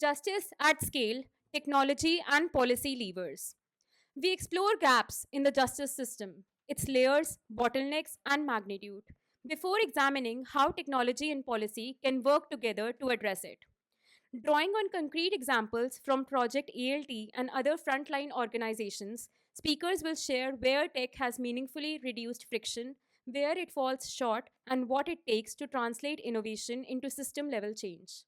Justice at Scale, Technology and Policy Levers. We explore gaps in the justice system, its layers, bottlenecks, and magnitude, before examining how technology and policy can work together to address it. Drawing on concrete examples from Project ALT and other frontline organizations, speakers will share where tech has meaningfully reduced friction, where it falls short, and what it takes to translate innovation into system level change.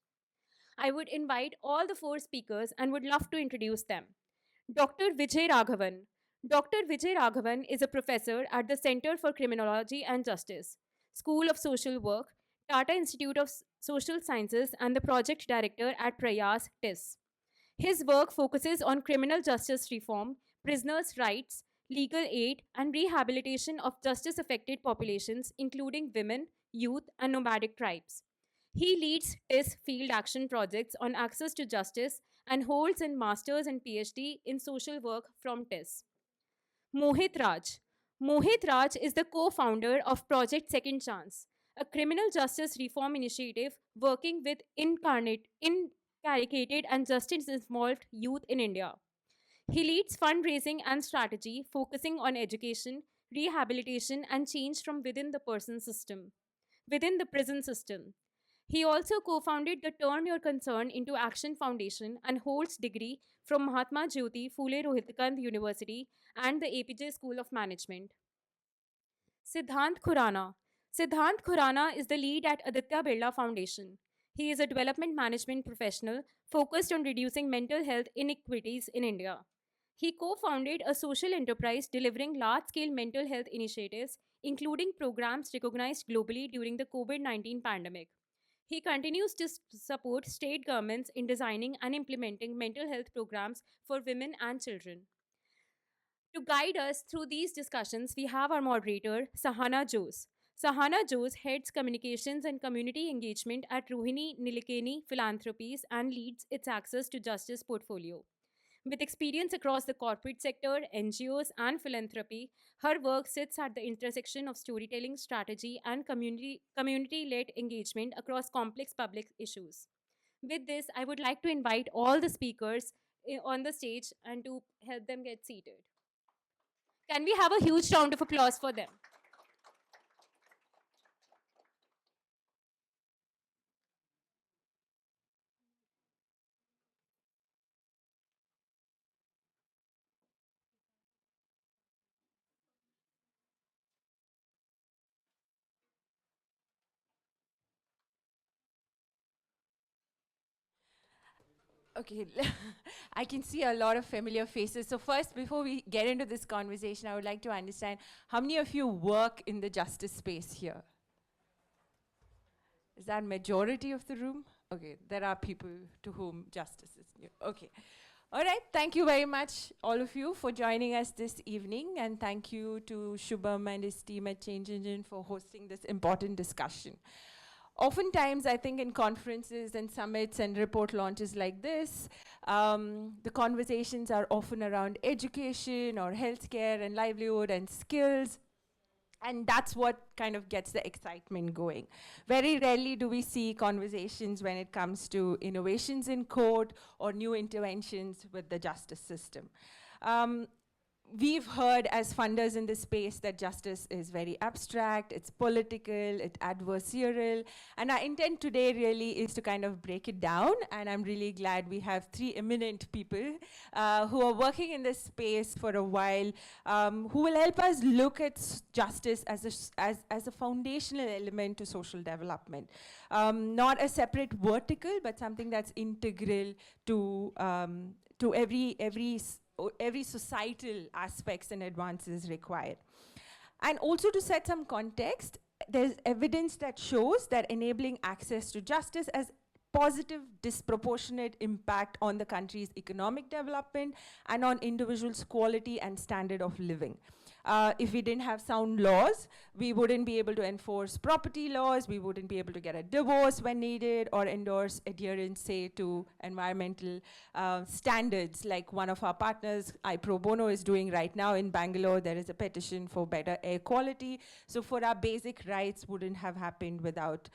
I would invite all the four speakers and would love to introduce them. Dr. Vijay Raghavan. Dr. Vijay Raghavan is a professor at the Center for Criminology and Justice, School of Social Work, Tata Institute of Social Sciences, and the project director at Prayas, TIS. His work focuses on criminal justice reform, prisoners' rights, legal aid, and rehabilitation of justice affected populations, including women, youth, and nomadic tribes. He leads TIS field action projects on access to justice and holds a master's and PhD in social work from TIS. Mohit Raj. Mohit Raj is the co founder of Project Second Chance, a criminal justice reform initiative working with incaricated and justice involved youth in India. He leads fundraising and strategy focusing on education, rehabilitation, and change from within the prison system. He also co-founded the Turn Your Concern into Action Foundation and holds degree from Mahatma Jyoti Phule Rohilkand University and the APJ School of Management. Siddhant Khurana. Siddhant Khurana is the lead at Aditya Birla Foundation. He is a development management professional focused on reducing mental health inequities in India. He co-founded a social enterprise delivering large-scale mental health initiatives, including programs recognized globally during the COVID-19 pandemic. He continues to support state governments in designing and implementing mental health programs for women and children. To guide us through these discussions, we have our moderator, Sahana Jose. Sahana Jose heads communications and community engagement at Rohini Nilikeni Philanthropies and leads its Access to Justice portfolio. With experience across the corporate sector, NGOs, and philanthropy, her work sits at the intersection of storytelling, strategy, and community-led engagement across complex public issues. With this, I would like to invite all the speakers on the stage and to help them get seated. Can we have a huge round of applause for them? Okay, I can see a lot of familiar faces. So first, before we get into this conversation, I would like to understand how many of you work in the justice space here? Is that majority of the room? Okay, there are people to whom justice is new. Okay. All right, thank you very much, all of you, for joining us this evening. And thank you to Shubham and his team at Change Engine for hosting this important discussion. Oftentimes, I think in conferences and summits and report launches like this, the conversations are often around education or healthcare and livelihood and skills. And that's what kind of gets the excitement going. Very rarely do we see conversations when it comes to innovations in court or new interventions with the justice system. We've heard as funders in this space that justice is very abstract, it's political, it's adversarial, and our intent today really is to kind of break it down, and I'm really glad we have three eminent people who are working in this space for a while, who will help us look at justice as a foundational element to social development. Not a separate vertical, but something that's integral to every societal aspects and advances required. And also to set some context, there's evidence that shows that enabling access to justice has positive disproportionate impact on the country's economic development and on individuals' quality and standard of living. If we didn't have sound laws, we wouldn't be able to enforce property laws, we wouldn't be able to get a divorce when needed, or endorse adherence, say, to environmental standards, like one of our partners, iPro Bono, is doing right now in Bangalore. There is a petition for better air quality. So for our basic rights wouldn't have happened without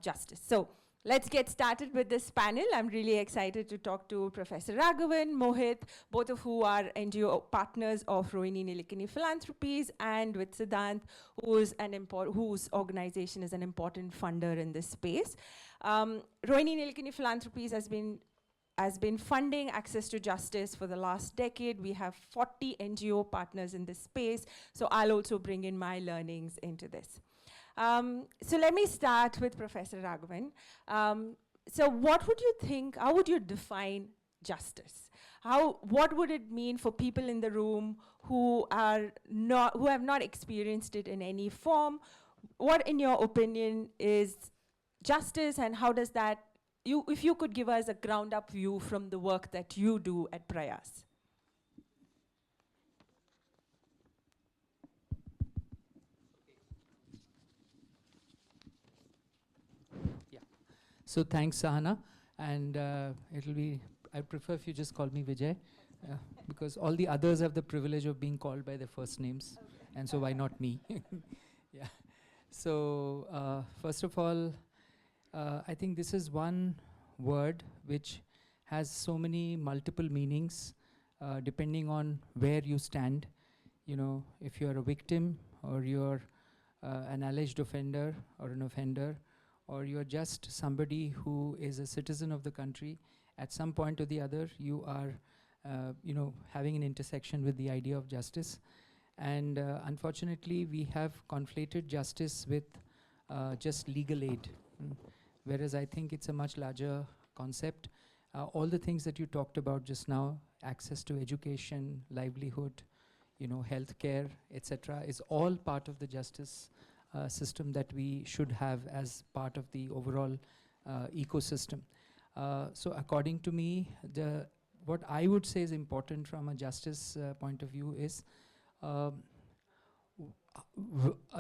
justice. So Let's get started with this panel. I'm really excited to talk to Professor Raghavan, Mohit, both of who are NGO partners of Rohini Nilekani Philanthropies, and with Siddhant, whose organization is an important funder in this space. Rohini Nilekani Philanthropies has been funding access to justice for the last decade. We have 40 NGO partners in this space, so I'll also bring in my learnings into this. So let me start with Professor Raghavan. So what would you think, how would you define justice? What would it mean for people in the room who have not experienced it in any form? What, in your opinion, is justice, and how does that, if you could give us a ground-up view from the work that you do at Prayas? So thanks, Sahana, and I prefer if you just call me Vijay, because all the others have the privilege of being called by their first names, and so why not me? Yeah. So first of all, I think this is one word which has so many multiple meanings, depending on where you stand. You know, if you're a victim, or you're an alleged offender or an offender, or you're just somebody who is a citizen of the country, at some point or the other, you are, having an intersection with the idea of justice. And unfortunately, we have conflated justice with just legal aid, whereas I think it's a much larger concept. All the things that you talked about just now, access to education, livelihood, healthcare, etc., is all part of the justice system that we should have as part of the overall ecosystem. So according to me, what I would say is important from a justice point of view is a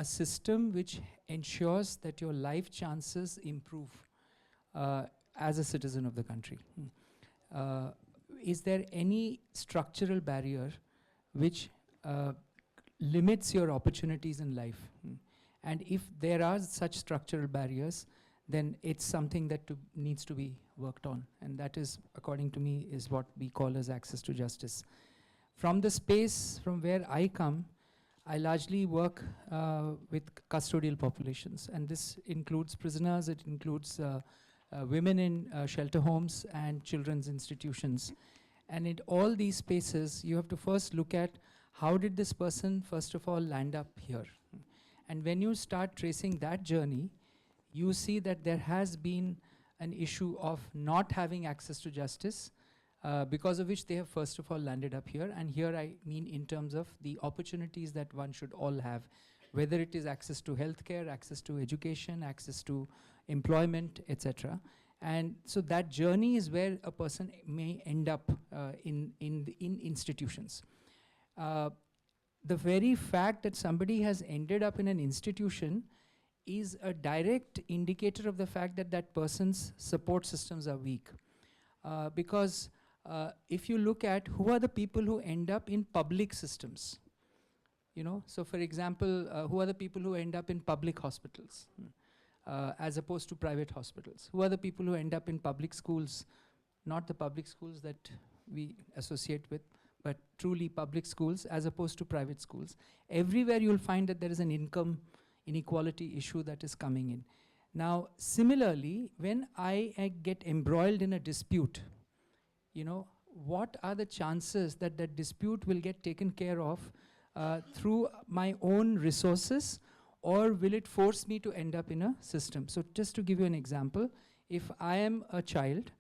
system which ensures that your life chances improve as a citizen of the country. Is there any structural barrier which limits your opportunities in life? And if there are such structural barriers, then it's something that needs to be worked on. And that is, according to me, is what we call as access to justice. From the space from where I come, I largely work with custodial populations. And this includes prisoners, it includes women in shelter homes and children's institutions. And in all these spaces, you have to first look at how did this person, first of all, land up here? And when you start tracing that journey, you see that there has been an issue of not having access to justice, because of which they have first of all landed up here. And here I mean in terms of the opportunities that one should all have, whether it is access to healthcare, access to education, access to employment, etc. And so that journey is where a person may end up in institutions. The very fact that somebody has ended up in an institution is a direct indicator of the fact that that person's support systems are weak. Because if you look at who are the people who end up in public systems, so for example, who are the people who end up in public hospitals as opposed to private hospitals? Who are the people who end up in public schools, not the public schools that we associate with, but truly public schools as opposed to private schools? Everywhere you'll find that there is an income inequality issue that is coming in. Now, similarly, when I get embroiled in a dispute, what are the chances that that dispute will get taken care of through my own resources, or will it force me to end up in a system? So just to give you an example, if I am a child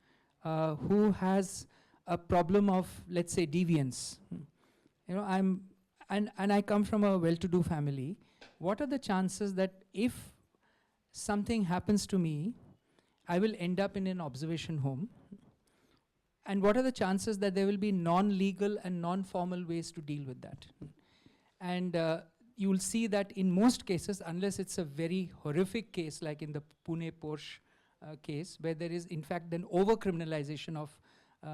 who has a problem of, let's say, deviance, and I come from a well-to-do family, what are the chances that if something happens to me, I will end up in an observation home? And what are the chances that there will be non-legal and non-formal ways to deal with that? And you will see that in most cases, unless it's a very horrific case, like in the Pune Porsche case, where there is in fact an over-criminalization of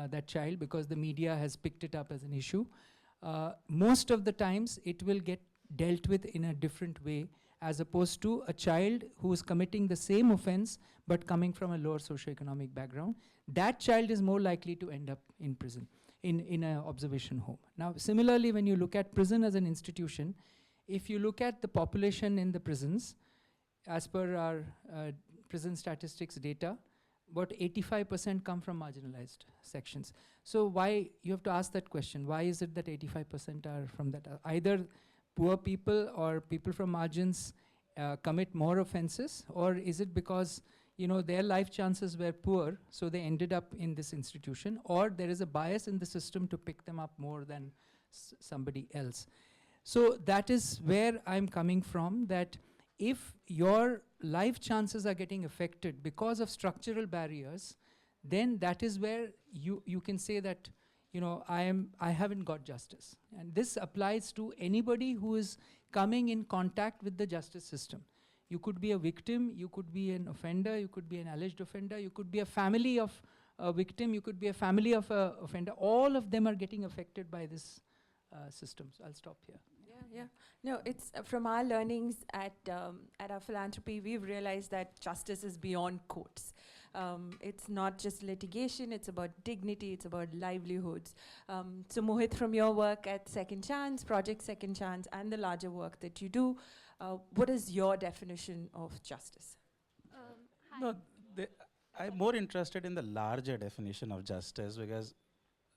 that child because the media has picked it up as an issue, most of the times it will get dealt with in a different way, as opposed to a child who is committing the same offense but coming from a lower socioeconomic background. That child is more likely to end up in prison, in an observation home. Now, similarly, when you look at prison as an institution, if you look at the population in the prisons, as per our prison statistics data, about 85% come from marginalized sections. So why, you have to ask that question, why is it that 85% are from that? Either poor people or people from margins commit more offenses, or is it because their life chances were poor, so they ended up in this institution, or there is a bias in the system to pick them up more than somebody else? So that is where I'm coming from, that if your life chances are getting affected because of structural barriers, then that is where you can say that, I haven't got justice. And this applies to anybody who is coming in contact with the justice system. You could be a victim, you could be an offender, you could be an alleged offender, you could be a family of a victim, you could be a family of a offender. All of them are getting affected by this system. So I'll stop here. Yeah. No, it's from our learnings at our philanthropy, we've realized that justice is beyond courts. It's not just litigation, it's about dignity, it's about livelihoods. So Mohit, from your work at Second Chance, Project Second Chance, and the larger work that you do, what is your definition of justice? No, I'm more interested in the larger definition of justice, because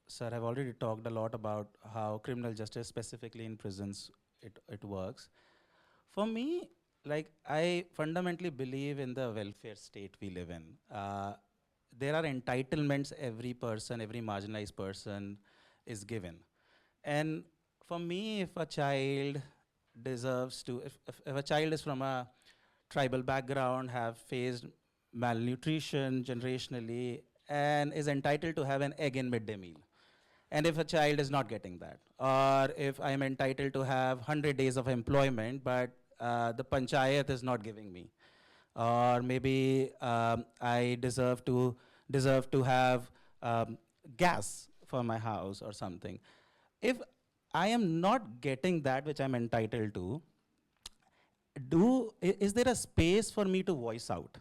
sir have already talked a lot about how criminal justice, specifically in prisons, it works. For me, I fundamentally believe in the welfare state we live in. There are entitlements every person, every marginalized person is given. And for me, if a child deserves to, if a child is from a tribal background, have faced malnutrition generationally, and is entitled to have an egg in midday meal, and if a child is not getting that, or if I am entitled to have 100 days of employment, but the panchayat is not giving me, or maybe I deserve to have gas for my house or something. If I am not getting that which I'm entitled to, is there a space for me to voice out?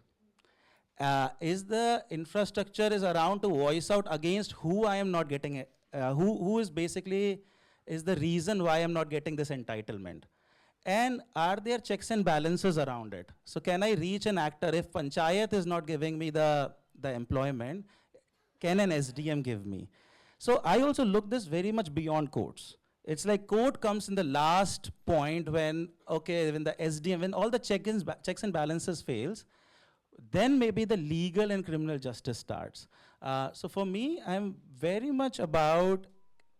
Is the infrastructure is around to voice out against who I am not getting it? Who is basically is the reason why I'm not getting this entitlement? And are there checks and balances around it? So can I reach an actor? If panchayat is not giving me the employment, can an SDM give me? So I also look this very much beyond courts. It's like court comes in the last point when the SDM, when all the checks and balances fails, then maybe the legal and criminal justice starts. So for me, I'm very much about,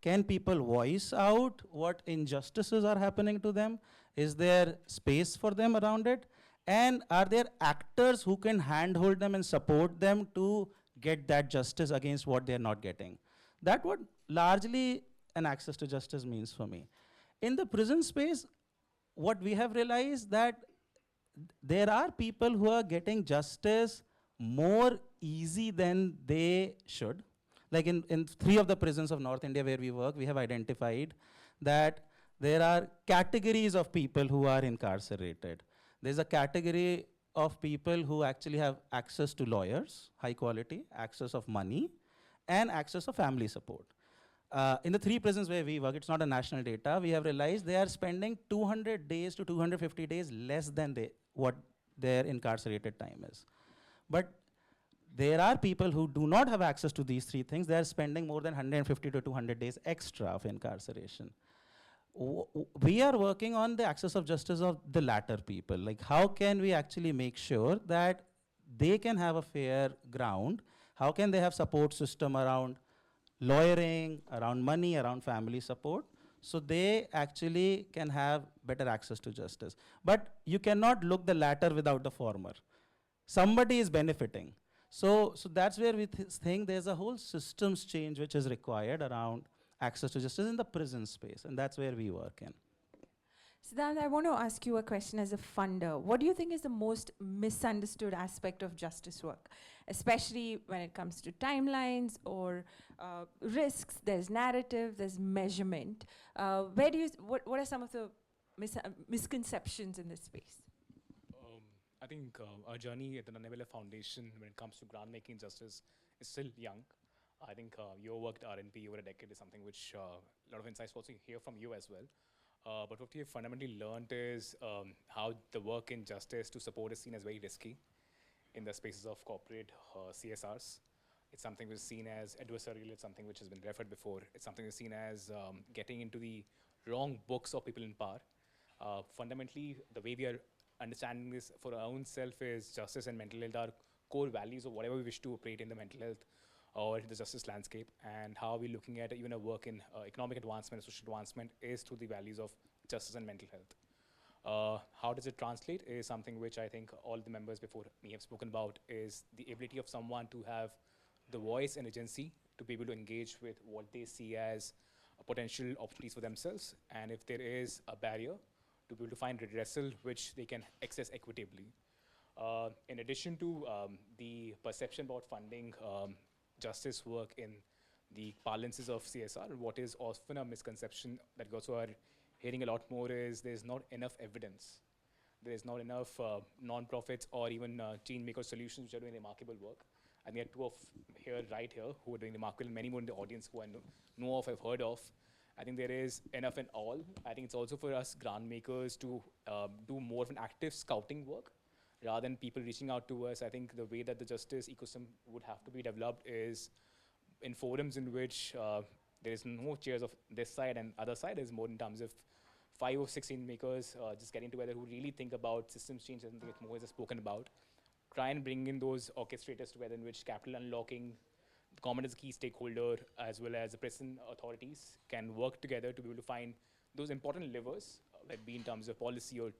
can people voice out what injustices are happening to them? Is there space for them around it? And are there actors who can handhold them and support them to get that justice against what they're not getting? That's what largely an access to justice means for me. In the prison space, what we have realized that there are people who are getting justice more easy than they should. Like in 3 of the prisons of North India where we work, we have identified that there are categories of people who are incarcerated. There's a category of people who actually have access to lawyers, high quality, access of money, and access of family support. In the 3 prisons where we work, it's not a national data, we have realized they are spending 200 days to 250 days less than what their incarcerated time is. But there are people who do not have access to these 3 things. They are spending more than 150 to 200 days extra of incarceration. We are working on the access of justice of the latter people. Like, how can we actually make sure that they can have a fair ground? How can they have support system around lawyering, around money, around family support, so they actually can have better access to justice? But you cannot look the latter without the former. Somebody is benefiting. So that's where we think there's a whole systems change which is required around access to justice in the prison space, and that's where we work in. Siddhant, I want to ask you a question as a funder. What do you think is the most misunderstood aspect of justice work, especially when it comes to timelines or risks? There's narrative, there's measurement. What are some of the misconceptions in this space? I think our journey at the Nanavela Foundation when it comes to grant making justice is still young. I think your work at RNP over a decade is something which a lot of insights also hear from you as well. But what we have fundamentally learned is how the work in justice to support is seen as very risky in the spaces of corporate CSRs. It's something which is seen as adversarial, it's something which has been referred before. It's something that's seen as getting into the wrong books of people in power. Fundamentally, the way we are understanding this for our own self is justice and mental health are core values of whatever we wish to operate in the mental health or the justice landscape, and how we're looking at even our work in economic advancement, social advancement is through the values of justice and mental health. How does it translate is something which I think all the members before me have spoken about, is the ability of someone to have the voice and agency to be able to engage with what they see as potential opportunities for themselves, and if there is a barrier, to be able to find redressal which they can access equitably. In addition to the perception about funding justice work in the parlances of CSR, what is often a misconception that we also are hearing a lot more is there's not enough evidence. There's not enough non-profits or even change maker solutions which are doing remarkable work. And we have two of right here who are doing remarkable, many more in the audience who I know of, have heard of. I think there is enough in all. I think it's also for us grant makers to do more of an active scouting work rather than people reaching out to us. I think the way that the justice ecosystem would have to be developed is in forums in which there is no chairs of this side and other side, is more in terms of 5 or 16 makers just getting together who really think about systems change and think more is spoken about. Try and bring in those orchestrators together in which capital unlocking, the government as a key stakeholder, as well as the prison authorities can work together to be able to find those important levers, that be in terms of policy or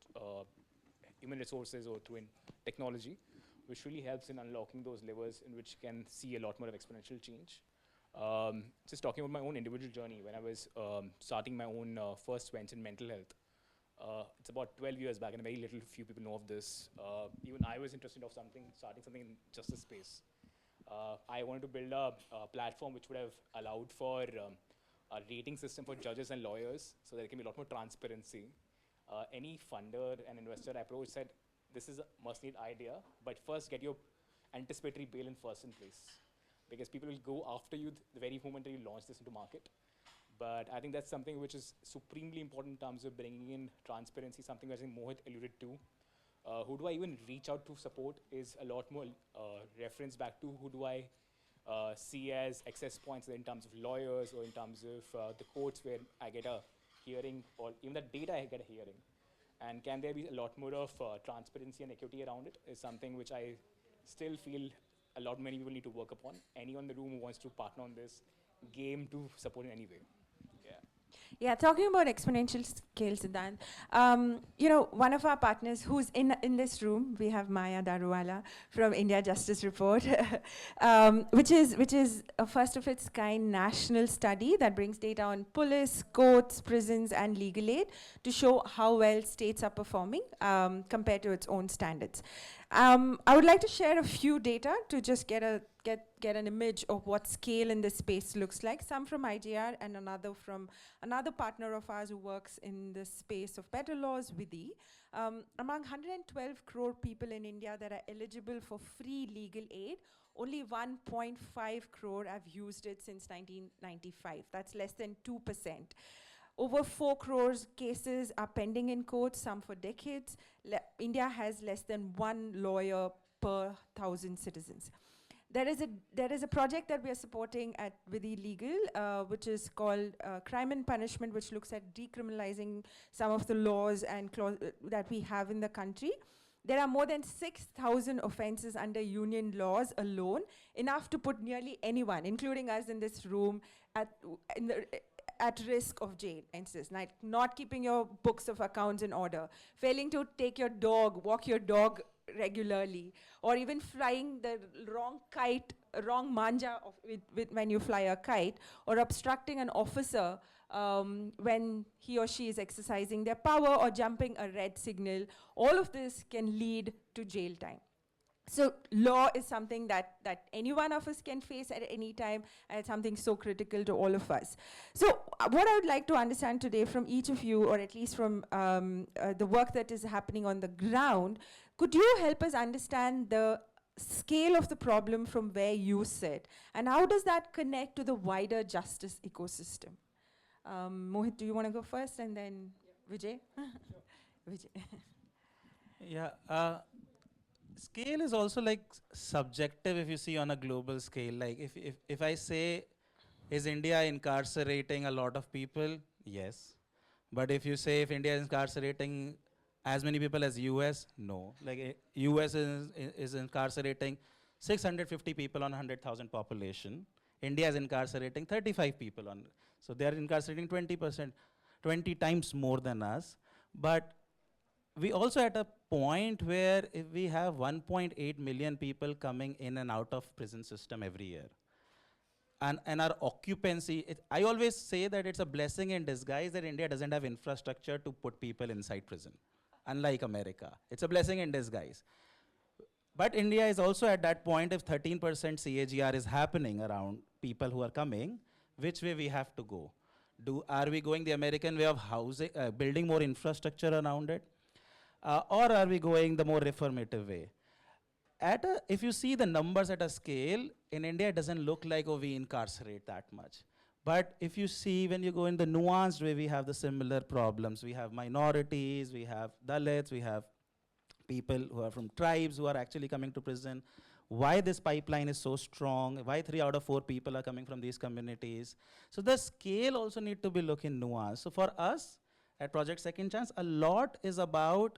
human resources or through in technology, which really helps in unlocking those levers in which can see a lot more of exponential change. Just talking about my own individual journey, when I was starting my own first venture in mental health, it's about 12 years back, and very little few people know of this. Even I was interested of starting something in justice space. I wanted to build a platform which would have allowed for a rating system for judges and lawyers, so there can be a lot more transparency. Any funder and investor approach said, this is a must-need idea, but first get your anticipatory bail in first in place, because people will go after you the very moment that you launch this into market. But I think that's something which is supremely important in terms of bringing in transparency, something I think Mohit alluded to. Who do I even reach out to support is a lot more reference back to who do I see as access points in terms of lawyers or in terms of the courts where I get a hearing, or even the data I get a hearing. And can there be a lot more of transparency and equity around it is something which I still feel a lot many people need to work upon. Anyone in the room who wants to partner on this game to support in any way. Yeah, talking about exponential scale, Siddhant, one of our partners who's in this room, we have Maya Daruwala from India Justice Report, which is a first of its kind national study that brings data on police, courts, prisons, and legal aid to show how well states are performing compared to its own standards. I would like to share a few data to just get an image of what scale in this space looks like. Some from IGR and another from another partner of ours who works in the space of better laws, Vijay. Among 112 crore people in India that are eligible for free legal aid, only 1.5 crore have used it since 1995. That's less than 2%. Over 4 crores cases are pending in court, some for decades. India has less than one lawyer per 1,000 citizens. There is a project that we are supporting at Vidi Legal, which is called Crime and Punishment, which looks at decriminalizing some of the laws and that we have in the country. There are more than 6,000 offenses under union laws alone, enough to put nearly anyone, including us in this room, at risk of jail. Instance, like not keeping your books of accounts in order, failing to walk your dog regularly, or even flying the wrong manja when you fly a kite, or obstructing an officer when he or she is exercising their power, or jumping a red signal. All of this can lead to jail time. So law is something that any one of us can face at any time, and it's something so critical to all of us. So what I would like to understand today from each of you, or at least from the work that is happening on the ground, could you help us understand the scale of the problem from where you sit, and how does that connect to the wider justice ecosystem? Mohit, do you want to go first, and then Vijay? Vijay. Yeah. Scale is also like subjective if you see on a global scale. Like if I say, is India incarcerating a lot of people? Yes. But if you say if India is incarcerating as many people as US, no. Like US is incarcerating 650 people on 100,000 population. India is incarcerating 35 people on, so they are incarcerating 20%, 20 times more than us. But we also at a point where if we have 1.8 million people coming in and out of prison system every year, and our occupancy, I always say that it's a blessing in disguise that India doesn't have infrastructure to put people inside prison, unlike America. It's a blessing in disguise. But India is also at that point, if 13% CAGR is happening around people who are coming, which way we have to go? Are we going the American way of housing, building more infrastructure around it? Or are we going the more reformative way? If you see the numbers at a scale, in India it doesn't look like, oh, we incarcerate that much. But if you see, when you go in the nuanced way, we have the similar problems. We have minorities, we have Dalits, we have people who are from tribes who are actually coming to prison. Why this pipeline is so strong, why 3 out of 4 people are coming from these communities. So the scale also need to be looked in nuance. So for us, at Project Second Chance, a lot is about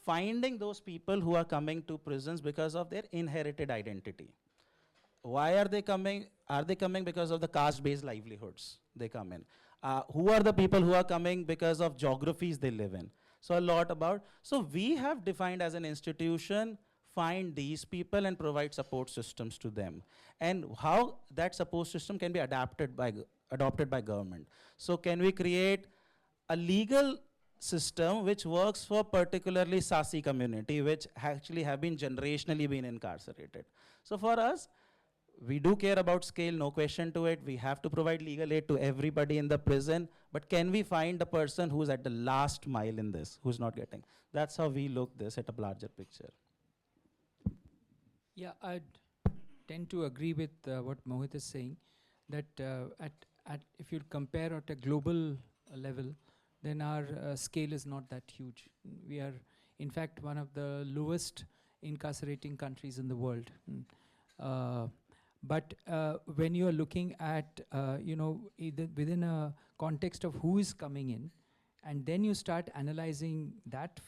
finding those people who are coming to prisons because of their inherited identity. Why are they coming? Are they coming because of the caste-based livelihoods they come in? Who are the people who are coming because of geographies they live in? So a lot about, so we have defined as an institution, find these people and provide support systems to them. And how that support system can be adopted by government. So can we create a legal system which works for particularly Sasi community, which actually have been generationally been incarcerated. So for us, we do care about scale, no question to it. We have to provide legal aid to everybody in the prison, but can we find the person who's at the last mile in this, who's not getting? That's how we look this at a larger picture. Yeah, I'd tend to agree with what Mohit is saying, that if you compare at a global level, then our scale is not that huge. We are, in fact, one of the lowest incarcerating countries in the world. But when you are looking at, within a context of who is coming in, and then you start analyzing that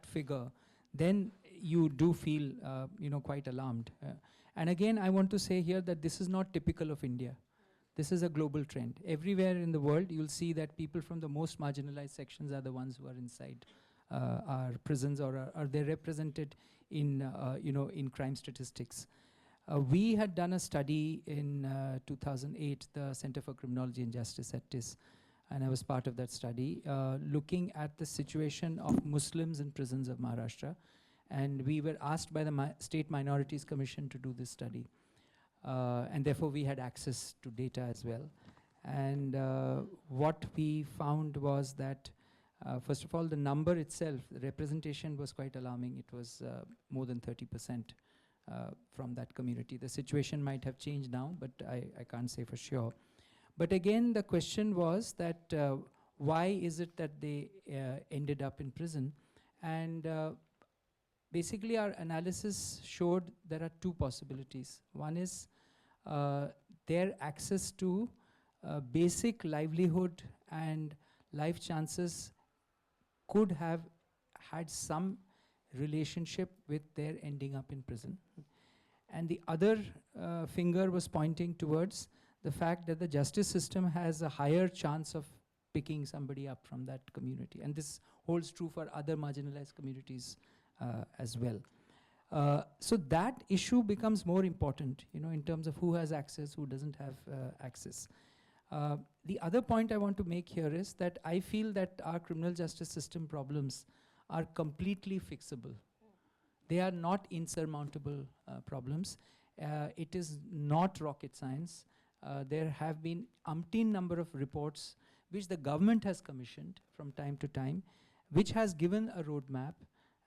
figure, then you do feel, quite alarmed. And again, I want to say here that this is not typical of India. This is a global trend. Everywhere in the world, you'll see that people from the most marginalized sections are the ones who are inside our prisons, or are they represented in, in crime statistics. We had done a study in 2008, the Center for Criminology and Justice at TIS, and I was part of that study, looking at the situation of Muslims in prisons of Maharashtra. And we were asked by the State Minorities Commission to do this study. And therefore, we had access to data as well. And what we found was that, first of all, the number itself, the representation was quite alarming. It was more than 30% from that community. The situation might have changed now, but I can't say for sure. But again, the question was that why is it that they ended up in prison? And basically, our analysis showed there are 2 possibilities. One is their access to basic livelihood and life chances could have had some relationship with their ending up in prison. And the other finger was pointing towards the fact that the justice system has a higher chance of picking somebody up from that community. And this holds true for other marginalized communities as well. So that issue becomes more important, in terms of who has access, who doesn't have access. The other point I want to make here is that I feel that our criminal justice system problems are completely fixable. They are not insurmountable problems. It is not rocket science. There have been umpteen number of reports which the government has commissioned from time to time, which has given a roadmap,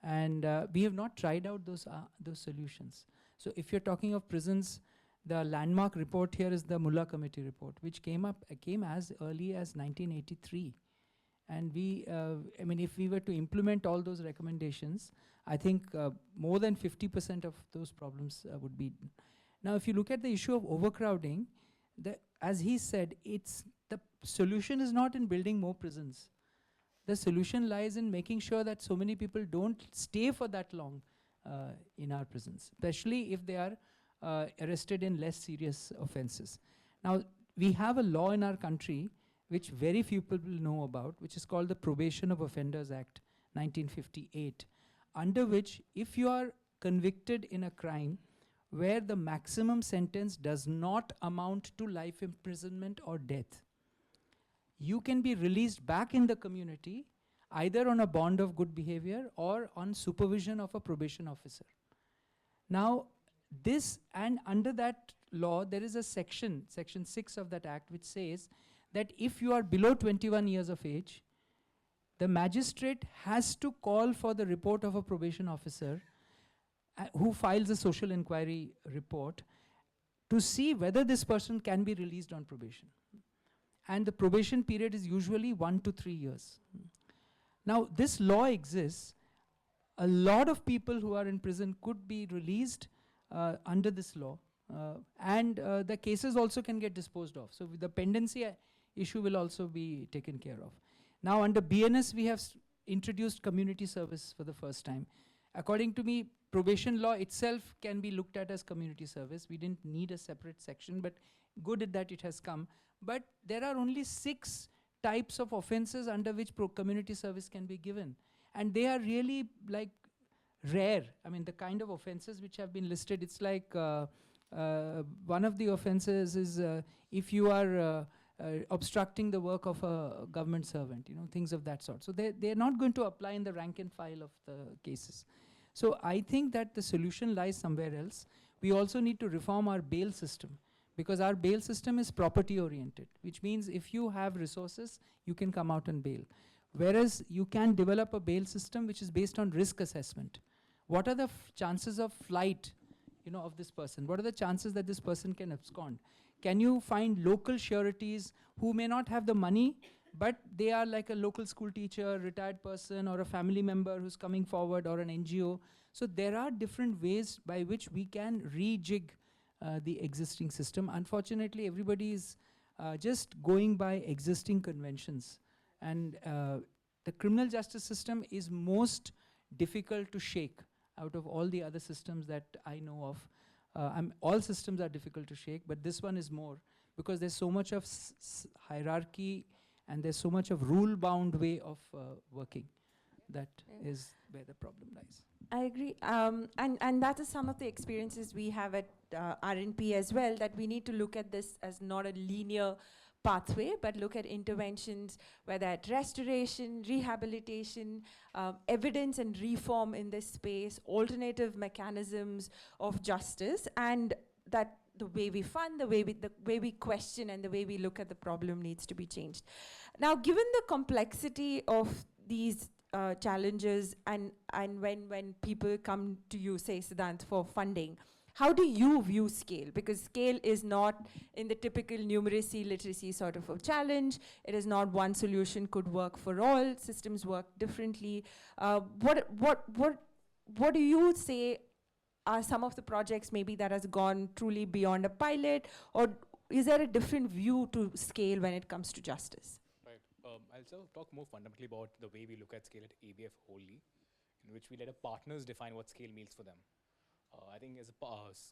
and we have not tried out those solutions. So if you're talking of prisons, the landmark report here is the Mullah Committee report, which came as early as 1983. And I mean, if we were to implement all those recommendations, I think more than 50% of those problems would be. Now, if you look at the issue of overcrowding, as he said, the solution is not in building more prisons. The solution lies in making sure that so many people don't stay for that long in our prisons, especially if they are arrested in less serious offenses. Now, we have a law in our country which very few people know about, which is called the Probation of Offenders Act, 1958, under which if you are convicted in a crime where the maximum sentence does not amount to life imprisonment or death, you can be released back in the community either on a bond of good behavior or on supervision of a probation officer. Now, this, and under that law, there is a section 6 of that act, which says that if you are below 21 years of age, the magistrate has to call for the report of a probation officer who files a social inquiry report to see whether this person can be released on probation. And the probation period is usually 1 to 3 years. Now, this law exists. A lot of people who are in prison could be released under this law. And the cases also can get disposed of. So the pendency issue will also be taken care of. Now, under BNS, we have introduced community service for the first time. According to me, probation law itself can be looked at as community service. We didn't need a separate section, but good that it has come. But there are only 6 types of offenses under which community service can be given. And they are really like rare. I mean, the kind of offenses which have been listed, it's like one of the offenses is if you are obstructing the work of a government servant, things of that sort. So they're not going to apply in the rank and file of the cases. So I think that the solution lies somewhere else. We also need to reform our bail system, because our bail system is property oriented, which means if you have resources, you can come out on bail. Whereas you can develop a bail system which is based on risk assessment. What are the chances of flight, of this person? What are the chances that this person can abscond? Can you find local sureties who may not have the money, but they are like a local school teacher, retired person, or a family member who's coming forward, or an NGO? So there are different ways by which we can rejig the existing system. Unfortunately, everybody is just going by existing conventions. And the criminal justice system is most difficult to shake out of all the other systems that I know of. All systems are difficult to shake, but this one is more, because there's so much of hierarchy and there's so much of rule-bound way of working. That is where the problem lies. I agree. And that is some of the experiences we have at RNP as well, that we need to look at this as not a linear pathway, but look at interventions, whether at restoration, rehabilitation, evidence and reform in this space, alternative mechanisms of justice, and that the way we fund, the way we question, and the way we look at the problem needs to be changed. Now, given the complexity of these challenges, and when people come to you, say, Siddhant, for funding, how do you view scale? Because scale is not in the typical numeracy, literacy sort of a challenge. It is not one solution could work for all. Systems work differently. What do you say are some of the projects maybe that has gone truly beyond a pilot, or is there a different view to scale when it comes to justice? Right. I'll sort of talk more fundamentally about the way we look at scale at ABF wholly, in which we let our partners define what scale means for them. I think as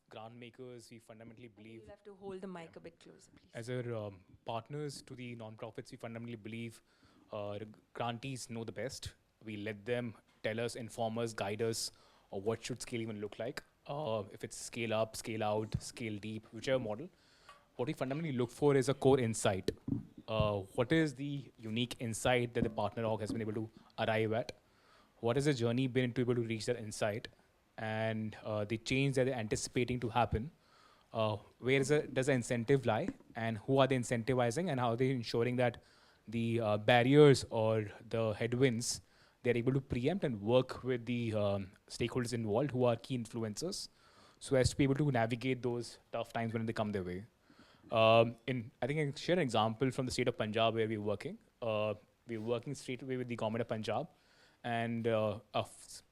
grant makers, we fundamentally believe... You'll have to hold the mic a bit closer, please. As our partners to the non-profits, we fundamentally believe grantees know the best. We let them tell us, inform us, guide us, or what should scale even look like. If it's scale up, scale out, scale deep, whichever model. What we fundamentally look for is a core insight. What is the unique insight that the partner org has been able to arrive at? What has the journey been to be able to reach that insight? and the change that they're anticipating to happen, does the incentive lie, and who are they incentivizing, and how are they ensuring that the barriers or the headwinds they're able to preempt and work with the stakeholders involved who are key influencers, so as to be able to navigate those tough times when they come their way. I think I can share an example from the state of Punjab where we're working. We're working straight away with the government of Punjab, and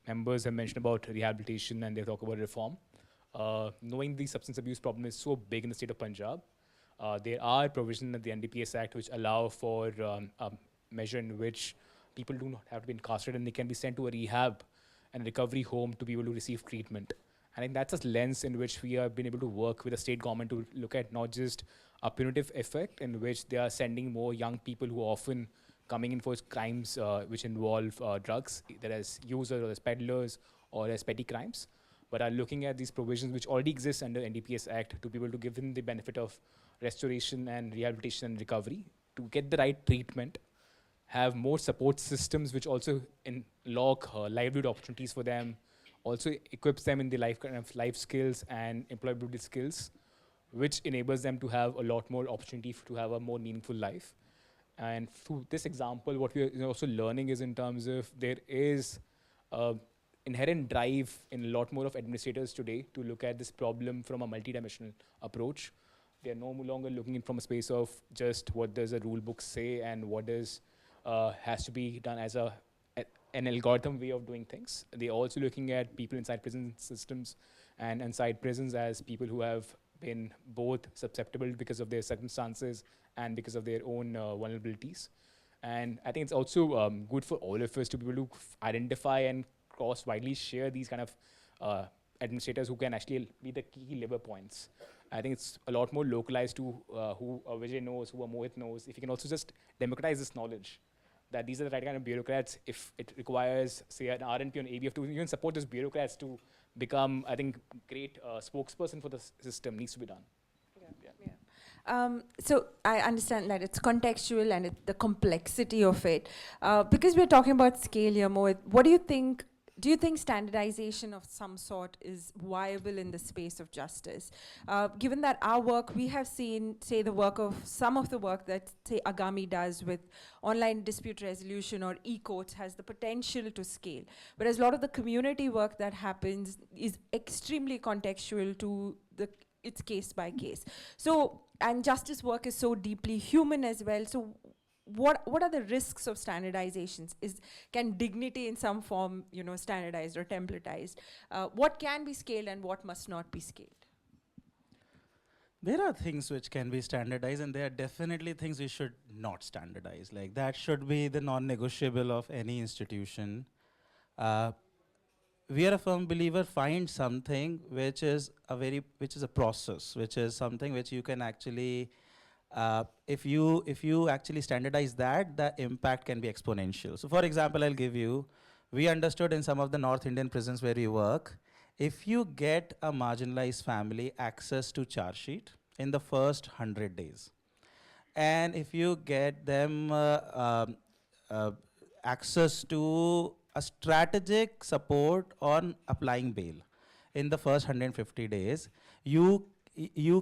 members have mentioned about rehabilitation and they talk about reform. Knowing the substance abuse problem is so big in the state of Punjab, there are provisions in the NDPS Act which allow for a measure in which people do not have to be incarcerated and they can be sent to a rehab and recovery home to be able to receive treatment. I think that's a lens in which we have been able to work with the state government to look at not just a punitive effect in which they are sending more young people who are often coming in for crimes which involve drugs, either as users or as peddlers or as petty crimes, but are looking at these provisions which already exist under NDPS Act to be able to give them the benefit of restoration and rehabilitation and recovery, to get the right treatment, have more support systems which also unlock livelihood opportunities for them, also equips them in the life skills and employability skills, which enables them to have a lot more opportunity to have a more meaningful life. And through this example, what we are also learning is in terms of there is inherent drive in a lot more of administrators today to look at this problem from a multidimensional approach. They are no longer looking in from a space of just what does a rule book say and what does has to be done as an algorithm way of doing things. They're also looking at people inside prison systems and inside prisons as people who have been both susceptible because of their circumstances and because of their own vulnerabilities. And I think it's also good for all of us to be able to identify and cross-widely share these kind of administrators who can actually be the key lever points. I think it's a lot more localized to who Vijay knows, who Mohit knows. If you can also just democratize this knowledge, that these are the right kind of bureaucrats. If it requires, say, an RNP or an ABF to even support those bureaucrats to become, I think, great spokesperson for the system needs to be done. So I understand that it's contextual and the complexity of it. Because we're talking about scale here, Mohit, what do you think? Do you think standardization of some sort is viable in the space of justice? Given that our work, we have seen, say, some of the work that, say, Agami does with online dispute resolution or e-courts has the potential to scale. Whereas a lot of the community work that happens is extremely contextual to it's case by case. So, and justice work is so deeply human as well. So what are the risks of standardizations? Can dignity in some form, standardized or templatized? What can be scaled and what must not be scaled? There are things which can be standardized, and there are definitely things we should not standardize. Like that should be the non-negotiable of any institution. We are a firm believer, find something which is a process, which is something which you can actually, if you actually standardize that, the impact can be exponential. So for example, we understood in some of the North Indian prisons where we work, if you get a marginalized family access to charge sheet in the first 100 days, and if you get them access to a strategic support on applying bail in the first 150 days, you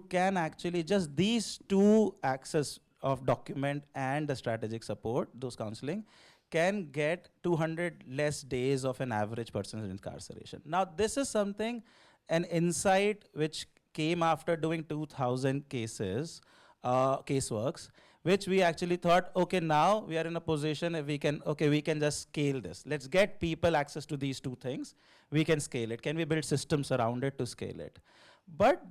can actually just these two access of document and the strategic support, those counseling, can get 200 less days of an average person's incarceration. Now this is something, an insight which came after doing 2,000 cases, caseworks, which we actually thought, okay, now we are in a position we can just scale this. Let's get people access to these two things. We can scale it. Can we build systems around it to scale it? But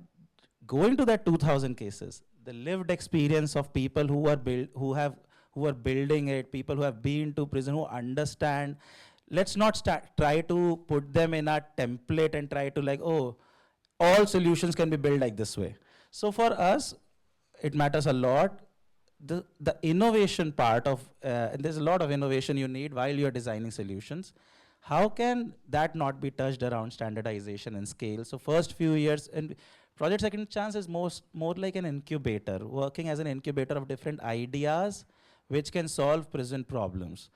going to that 2,000 cases, the lived experience of people who are building it, people who have been to prison, who understand. Let's not try to put them in a template and try to like, oh, all solutions can be built like this way. So for us, it matters a lot. The innovation part of, and there's a lot of innovation you need while you're designing solutions. How can that not be touched around standardization and scale? So first few years, and Project Second Chance is more like an incubator, working as an incubator of different ideas which can solve prison problems.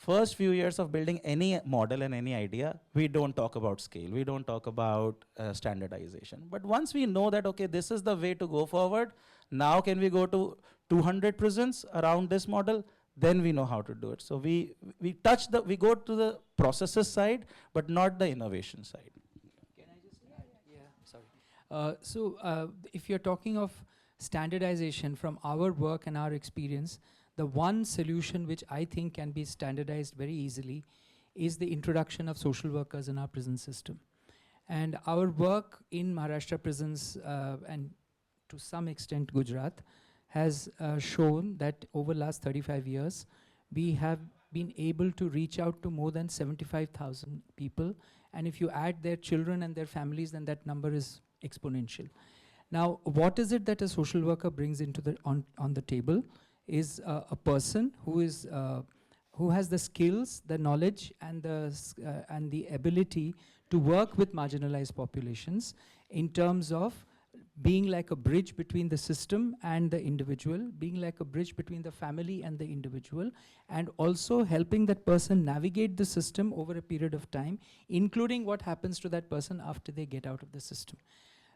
first few years of building any model and any idea, we don't talk about scale, we don't talk about standardization. But once we know that, okay, this is the way to go forward, now can we go to 200 prisons around this model, then we know how to do it. So we go to the processes side, but not the innovation side. Can I just add? Yeah, sorry. If you're talking of standardization from our work and our experience, the one solution which I think can be standardized very easily is the introduction of social workers in our prison system. And our work in Maharashtra prisons and to some extent Gujarat has shown that over last 35 years, we have been able to reach out to more than 75,000 people. And if you add their children and their families, then that number is exponential. Now, what is it that a social worker brings into the on the table is a person who is who has the skills, the knowledge, and the ability to work with marginalized populations in terms of being like a bridge between the system and the individual, being like a bridge between the family and the individual, and also helping that person navigate the system over a period of time, including what happens to that person after they get out of the system.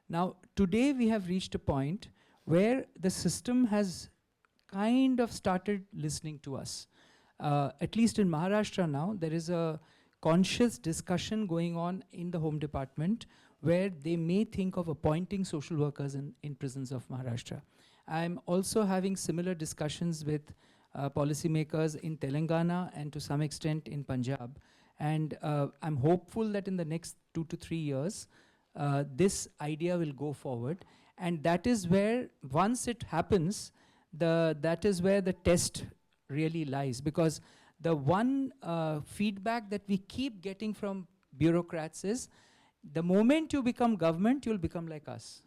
Now, today we have reached a point where the system has kind of started listening to us. At least in Maharashtra now, there is a conscious discussion going on in the Home Department where they may think of appointing social workers in prisons of Maharashtra. I'm also having similar discussions with policymakers in Telangana and to some extent in Punjab. And I'm hopeful that in the next 2 to 3 years, this idea will go forward. And that is where, once it happens, that is where the test really lies. Because the one feedback that we keep getting from bureaucrats is, the moment you become government, you'll become like us.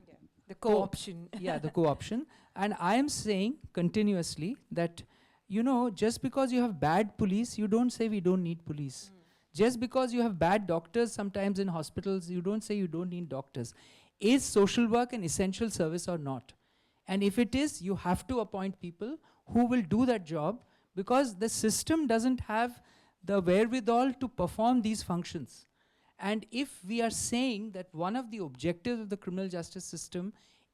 Yeah. The co-option. Yeah, the co-option. And I am saying continuously that, you know, just because you have bad police, you don't say we don't need police. Just because you have bad doctors sometimes in hospitals, you don't say you don't need doctors. Is social work an essential service or not? And if it is, you have to appoint people who will do that job, because the system doesn't have the wherewithal to perform these functions. And if we are saying that one of the objectives of the criminal justice system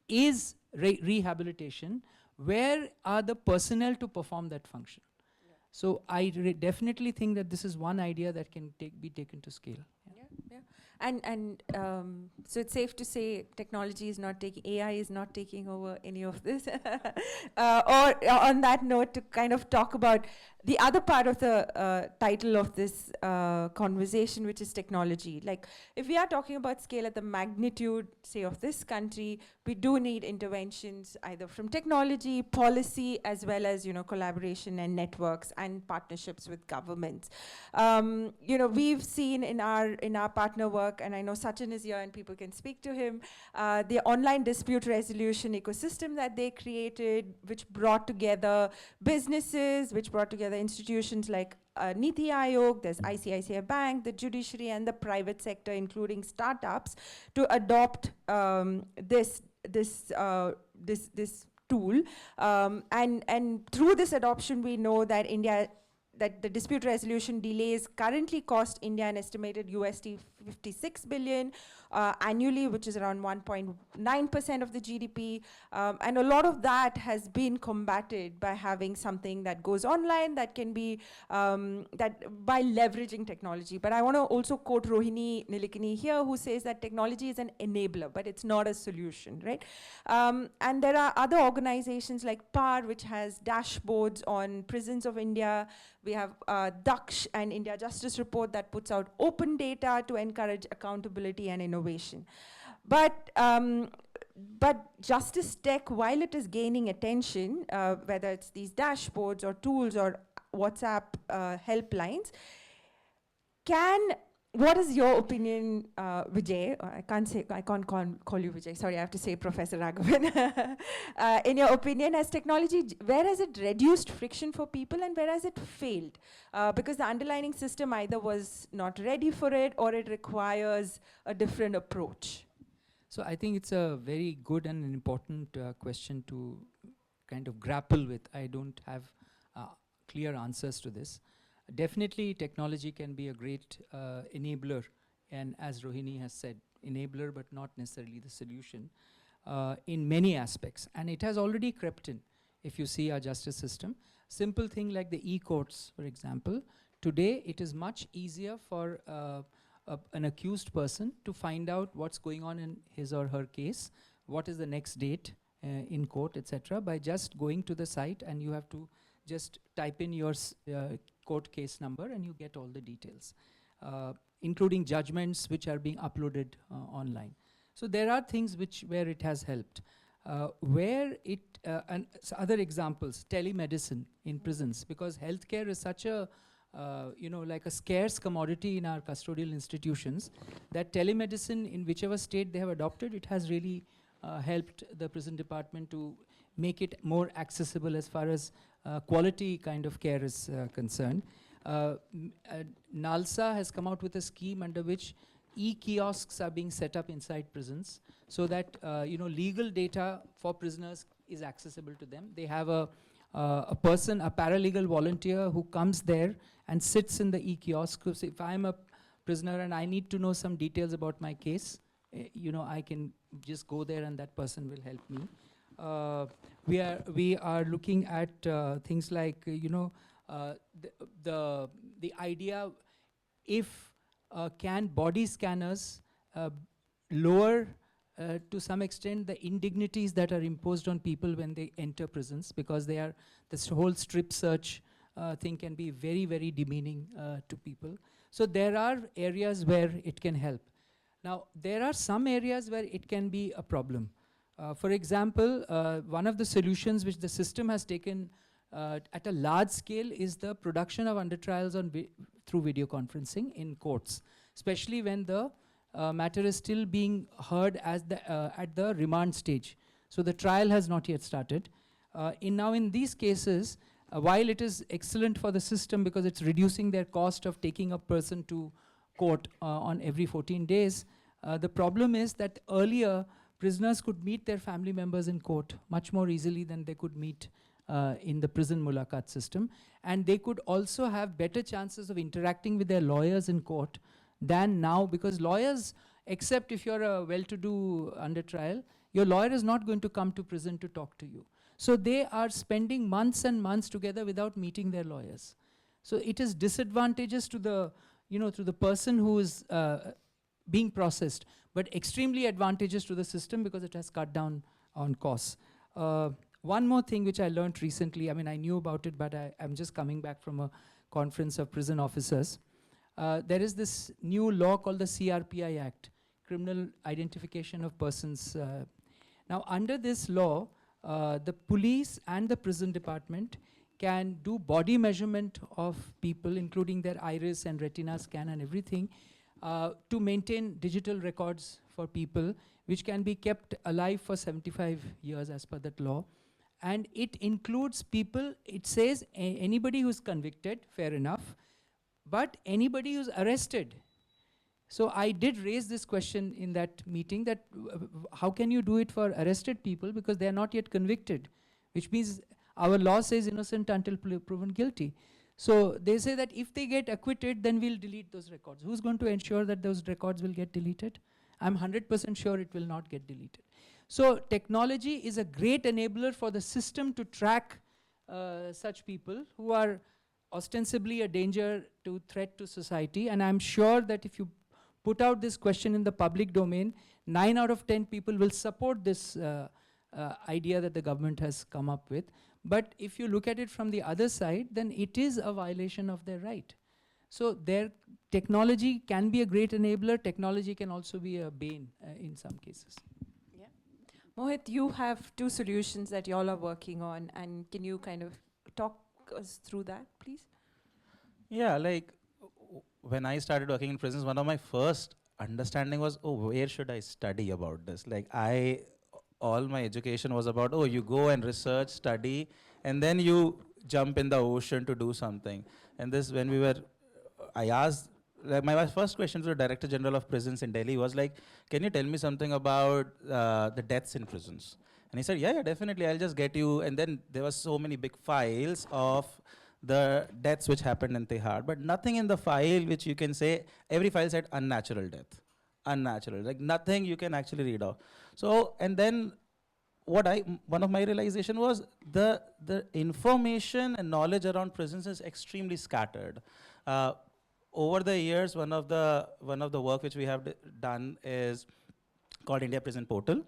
is rehabilitation, where are the personnel to perform that function? Yeah. So I definitely think that this is one idea that can be taken to scale. Yeah, yeah. And so it's safe to say technology is not taking, AI is not taking over any of this. Or on that note, to kind of talk about the other part of the title of this conversation, which is technology. Like, if we are talking about scale at the magnitude, say, of this country, we do need interventions either from technology, policy, as well as, you know, collaboration and networks and partnerships with governments. You know, we've seen in our partner work, and I know Sachin is here and people can speak to him, the online dispute resolution ecosystem that they created, which brought together businesses, which brought together institutions like Niti Aayog, there's ICICI Bank, the judiciary, and the private sector, including startups, to adopt this tool. And through this adoption, we know that that the dispute resolution delays currently cost India an estimated USD 56 billion annually, which is around 1.9% of the GDP. And a lot of that has been combated by having something that goes online that can be, that by leveraging technology. But I want to also quote Rohini Nilikini here, who says that technology is an enabler, but it's not a solution, right? And there are other organizations like PAR, which has dashboards on prisons of India. We have Daksh and India Justice Report that puts out open data to encourage accountability and innovation. But justice tech, while it is gaining attention, whether it's these dashboards or tools or WhatsApp helplines, what is your opinion, Vijay? I can't call you Vijay. Sorry, I have to say Professor Raghavan. In your opinion, as technology, where has it reduced friction for people and where has it failed? Because the underlying system either was not ready for it or it requires a different approach. So I think it's a very good and an important question to kind of grapple with. I don't have clear answers to this. Definitely, technology can be a great enabler, and as Rohini has said, enabler but not necessarily the solution in many aspects. And it has already crept in. If you see our justice system, simple thing like the e-courts, for example, today it is much easier for an accused person to find out what's going on in his or her case, what is the next date in court, etc., by just going to the site, and you have to just type in your court case number and you get all the details, including judgments which are being uploaded online. So there are things where it has helped. Where it, and other examples, telemedicine in prisons, because healthcare is such a, like a scarce commodity in our custodial institutions, that telemedicine in whichever state they have adopted, it has really helped the prison department to make it more accessible as far as quality kind of care is concerned. NALSA has come out with a scheme under which e-kiosks are being set up inside prisons so that legal data for prisoners is accessible to them. They have a person, a paralegal volunteer who comes there and sits in the e-kiosk. So if I'm a prisoner and I need to know some details about my case, I can just go there and that person will help me. We are looking at things like the idea, if can body scanners lower to some extent the indignities that are imposed on people when they enter prisons, because this whole strip search thing can be very, very demeaning to people. So there are areas where it can help. Now, there are some areas where it can be a problem. For example, one of the solutions which the system has taken at a large scale is the production of under-trials through video conferencing in courts, especially when the matter is still being heard at the remand stage. So the trial has not yet started. In these cases, while it is excellent for the system because it's reducing their cost of taking a person to court on every 14 days, the problem is that earlier prisoners could meet their family members in court much more easily than they could meet in the prison mulaqat system. And they could also have better chances of interacting with their lawyers in court than now, because lawyers, except if you're a well-to-do under trial, your lawyer is not going to come to prison to talk to you. So they are spending months and months together without meeting their lawyers. So it is disadvantageous to the person who is being processed, but extremely advantageous to the system because it has cut down on costs. One more thing which I learned recently, I knew about it, but I'm just coming back from a conference of prison officers. There is this new law called the CRPI Act, Criminal Identification of Persons. Now, under this law, the police and the prison department can do body measurement of people, including their iris and retina scan and everything, to maintain digital records for people, which can be kept alive for 75 years as per that law. And it includes people, it says anybody who's convicted, fair enough, but anybody who's arrested. So I did raise this question in that meeting, that how can you do it for arrested people, because they are not yet convicted, which means our law says innocent until proven guilty. So they say that if they get acquitted, then we'll delete those records. Who's going to ensure that those records will get deleted? I'm 100% sure it will not get deleted. So technology is a great enabler for the system to track such people who are ostensibly a danger to threat to society. And I'm sure that if you put out this question in the public domain, 9 out of 10 people will support this idea that the government has come up with. But if you look at it from the other side, then it is a violation of their right. So their technology can be a great enabler. Technology can also be a bane in some cases. Yeah. Mohit, you have 2 solutions that you all are working on, and can you kind of talk us through that, please? Yeah, when I started working in prisons, one of my first understanding was, where should I study about this? All my education was about, you go and research, study, and then you jump in the ocean to do something. And this, I asked, my first question to the Director General of Prisons in Delhi was can you tell me something about the deaths in prisons? And he said, yeah, definitely, I'll just get you. And then there were so many big files of the deaths which happened in Tihar, but nothing in the file which you can say, every file said unnatural death. Unnatural, like nothing you can actually read off. So, and then one of my realization was the information and knowledge around prisons is extremely scattered. Over the years, one of the work which we have done is called India Prison Portal.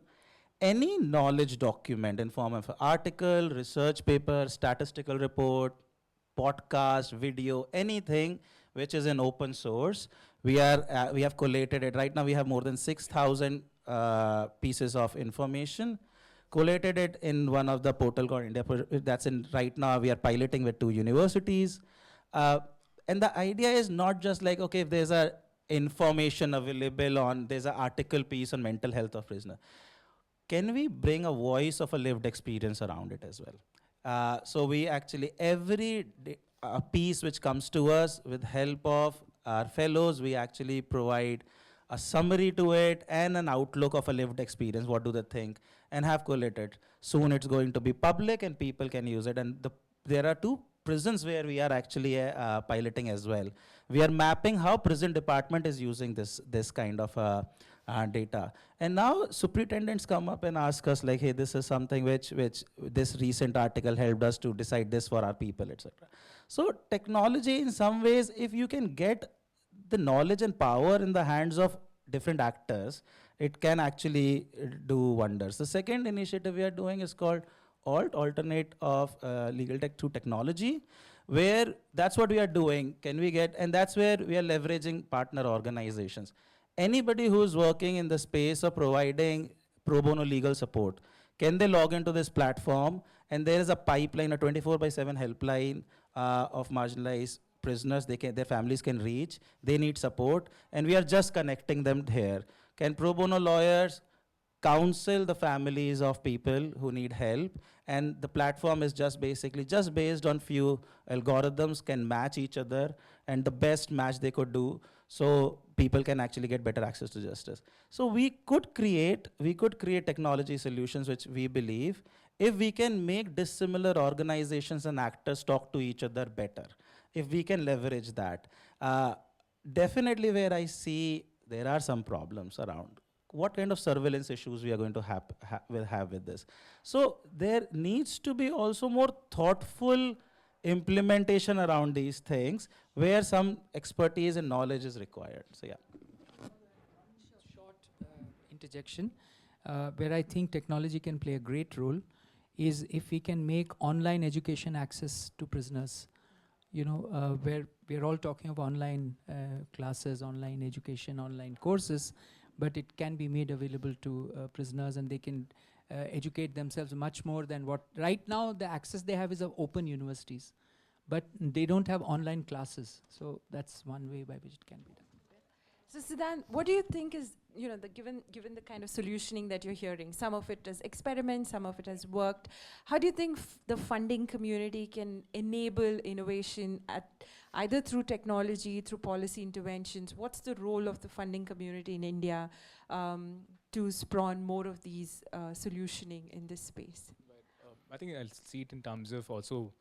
Any knowledge document in form of article, research paper, statistical report, podcast, video, anything which is in open source, we have collated it. Right now we have more than 6,000 pieces of information, collated it in one of the portal called India. That's in right now we are piloting with 2 universities. And the idea is not just like, okay, if there's a information available on, there's an article piece on mental health of prisoner. Can we bring a voice of a lived experience around it as well? So we actually, every piece which comes to us with help of our fellows, we actually provide a summary to it and an outlook of a lived experience, what do they think, and have collated. Soon it's going to be public and people can use it. And there are 2 prisons where we are actually piloting as well. We are mapping how prison department is using this kind of data. And now superintendents come up and ask us like, hey, this is something which this recent article helped us to decide this for our people, etc. So technology in some ways, if you can get the knowledge and power in the hands of different actors, it can actually do wonders. The second initiative we are doing is called alternate of legal tech through technology, where that's what we are doing. And that's where we are leveraging partner organizations. Anybody who's working in the space of providing pro bono legal support, can they log into this platform? And there is a pipeline, a 24/7 helpline of marginalized prisoners their families can reach. They need support, and we are just connecting them here. Can pro bono lawyers counsel the families of people who need help? And the platform is just basically just based on few algorithms, can match each other, and the best match they could do, so people can actually get better access to justice. So we could create technology solutions which we believe, if we can make dissimilar organizations and actors talk to each other better, if we can leverage that. Definitely where I see there are some problems around what kind of surveillance issues we are going to have with this. So there needs to be also more thoughtful implementation around these things where some expertise and knowledge is required. So yeah. Short interjection, where I think technology can play a great role is if we can make online education access to prisoners. Where we're all talking of online classes, online education, online courses, but it can be made available to prisoners, and they can educate themselves much more than what right now the access they have is of open universities, but they don't have online classes. So that's one way by which it can be done. So Siddhant, what do you think is, given the kind of solutioning that you're hearing, some of it is experiments, some of it has worked, how do you think the funding community can enable innovation either through technology, through policy interventions? What's the role of the funding community in India to spawn more of these solutioning in this space? I think I'll see it in terms of also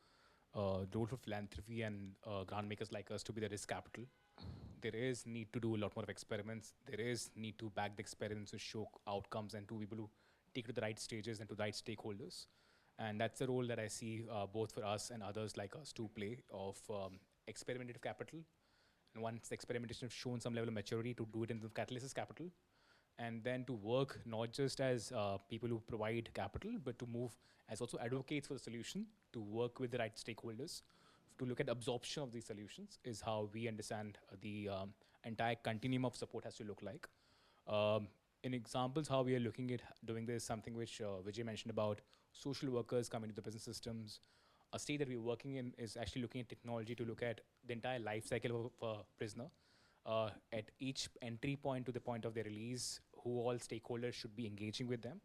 the role for philanthropy and grant makers like us to be the risk capital. There is need to do a lot more of experiments. There is need to back the experiments to show outcomes and to be able to take to the right stages and to the right stakeholders. And that's the role that I see both for us and others like us to play of experimentative capital. And once the experimentation has shown some level of maturity, to do it in the catalyst capital. And then to work not just as people who provide capital, but to move as also advocates for the solution, to work with the right stakeholders, to look at absorption of these solutions is how we understand the entire continuum of support has to look like. In examples, how we are looking at doing this, something which Vijay mentioned about social workers coming to the prison systems. A state that we're working in is actually looking at technology to look at the entire life cycle of a prisoner. At each entry point to the point of their release, who all stakeholders should be engaging with them,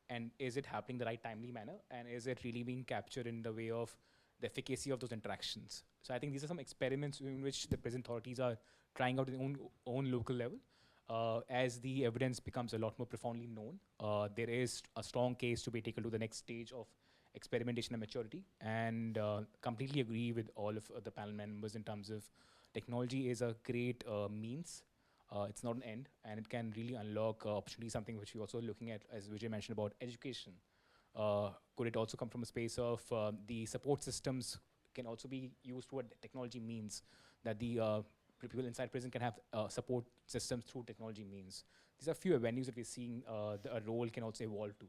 and is it happening the right timely manner, and is it really being captured in the way of the efficacy of those interactions. So I think these are some experiments in which the prison authorities are trying out in their own local level. As the evidence becomes a lot more profoundly known, there is a strong case to be taken to the next stage of experimentation and maturity. And completely agree with all of the panel members in terms of technology is a great means. It's not an end, and it can really unlock opportunities, something which we're also looking at, as Vijay mentioned, about education. Could it also come from a space of the support systems can also be used what technology means, that the people inside prison can have support systems through technology means. These are few avenues that we're seeing a role can also evolve to.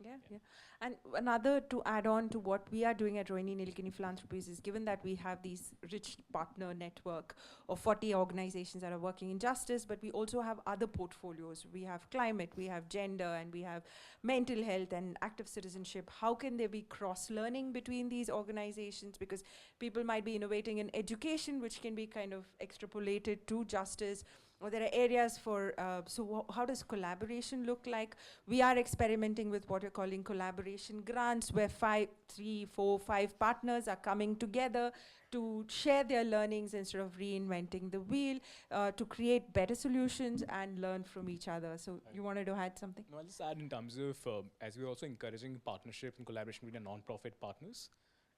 Yeah. And another to add on to what we are doing at Rohini Nilekani Philanthropies is, given that we have these rich partner network of 40 organizations that are working in justice, but we also have other portfolios. We have climate, we have gender, and we have mental health and active citizenship. How can there be cross-learning between these organizations? Because people might be innovating in education, which can be kind of extrapolated to justice, or there are areas for, how does collaboration look like? We are experimenting with what we're calling collaboration grants, where 5, 3, 4, 5 partners are coming together to share their learnings instead of reinventing the wheel, to create better solutions and learn from each other. So you wanted to add something? No, I'll just add in terms of, as we're also encouraging partnership and collaboration with the non-profit partners,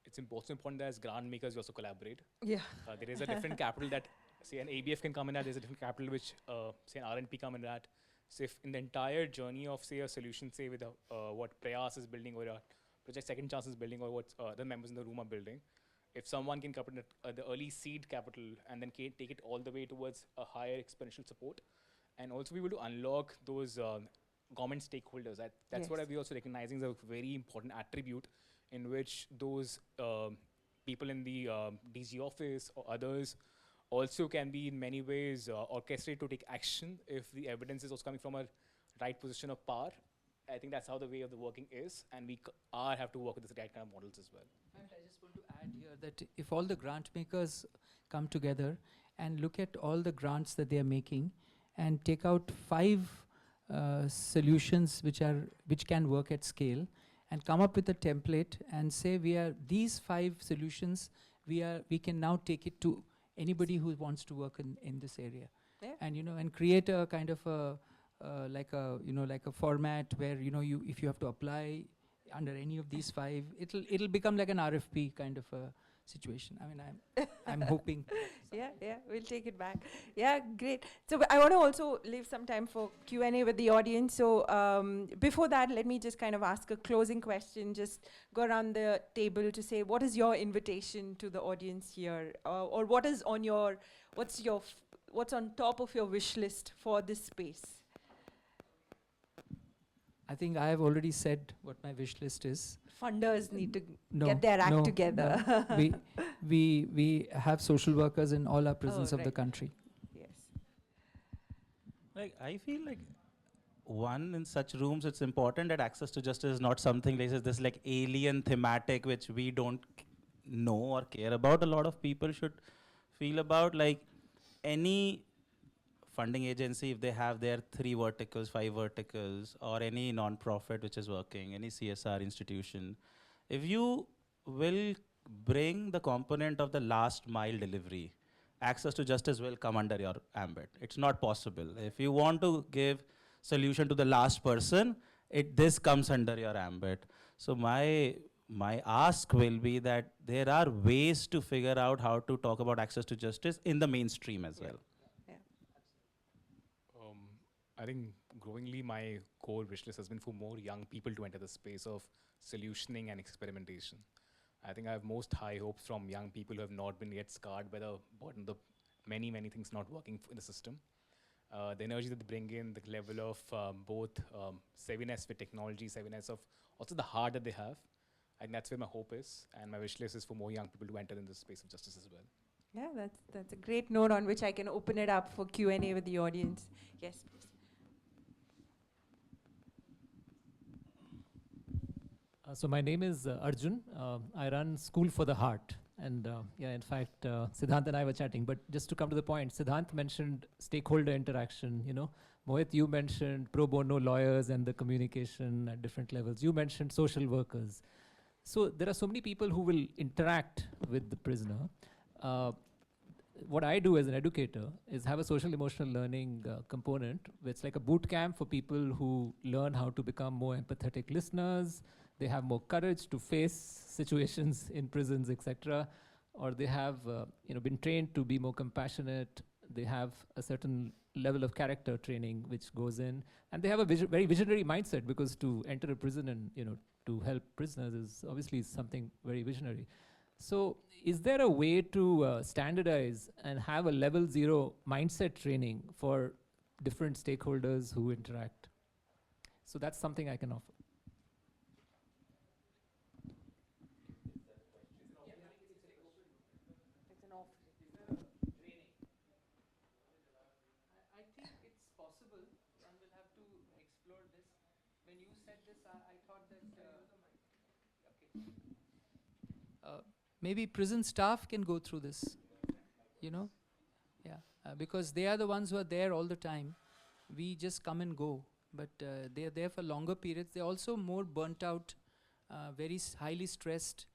it's also important that as grant makers, we also collaborate. Yeah. There is a different capital that, say, an ABF can come in at, there's a different capital which, say, an RNP come in at. So if in the entire journey of, say, a solution, say, with what Prayas is building, or a Project Second Chance is building, or what the members in the room are building, if someone can come in at the early seed capital and then take it all the way towards a higher exponential support, and also we will to unlock those government stakeholders. That's Yes. what we also recognizing as a very important attribute in which those people in the DG office or others also can be in many ways orchestrated to take action if the evidence is also coming from a right position of power. I think that's how the way of the working is, and we have to work with this right kind of models as well. And I just want to add here that if all the grant makers come together and look at all the grants that they are making and take out 5 solutions which can work at scale, and come up with a template and say these 5 solutions we can now take it to anybody who wants to work in this area. Yeah. And and create a kind of a like a format where if you have to apply under any of these 5, it'll become like an RFP kind of a situation. I mean, I'm hoping. Yeah, we'll take it back. Yeah, great. So I want to also leave some time for Q&A with the audience. So before that, let me just kind of ask a closing question. Just go around the table to say, what is your invitation to the audience here? Or what's on top of your wish list for this space? I think I have already said what my wish list is. Funders need to No, get their act no, together. no. we have social workers in all our prisons of the right. country. Yes. Like, I feel like in such rooms, it's important that access to justice is not something like this like alien thematic which we don't know or care about. A lot of people should feel about, like, any funding agency, if they have their 3 verticals, 5 verticals, or any non-profit which is working, any CSR institution, if you will bring the component of the last mile delivery, access to justice will come under your ambit. It's not possible. If you want to give solution to the last person, this comes under your ambit. So my ask will be that there are ways to figure out how to talk about access to justice in the mainstream as well. I think growingly my core wish list has been for more young people to enter the space of solutioning and experimentation. I think I have most high hopes from young people who have not been yet scarred by the burden of many things not working in the system. The energy that they bring in, the level of both savviness with technology, savviness of also the heart that they have. I think that's where my hope is, and my wish list is for more young people to enter in the space of justice as well. Yeah, that's a great note on which I can open it up for Q&A with the audience. Yes, please. So my name is Arjun. I run School for the Heart. And in fact, Siddhant and I were chatting. But just to come to the point, Siddhant mentioned stakeholder interaction. Mohit, you mentioned pro bono lawyers and the communication at different levels. You mentioned social workers. So there are so many people who will interact with the prisoner. What I do as an educator is have a social emotional learning component. It's like a boot camp for people who learn how to become more empathetic listeners, they have more courage to face situations in prisons, etc., or they have been trained to be more compassionate. They have a certain level of character training which goes in, and they have a very visionary mindset, because to enter a prison and to help prisoners is obviously something very visionary. So is there a way to standardize and have a level 0 mindset training for different stakeholders who interact? So that's something I can offer. I think it's possible. One will have to explore this. When you said this, I thought that maybe prison staff can go through this, because they are the ones who are there all the time. We just come and go, but they are there for longer periods. They're also more burnt out, very highly stressed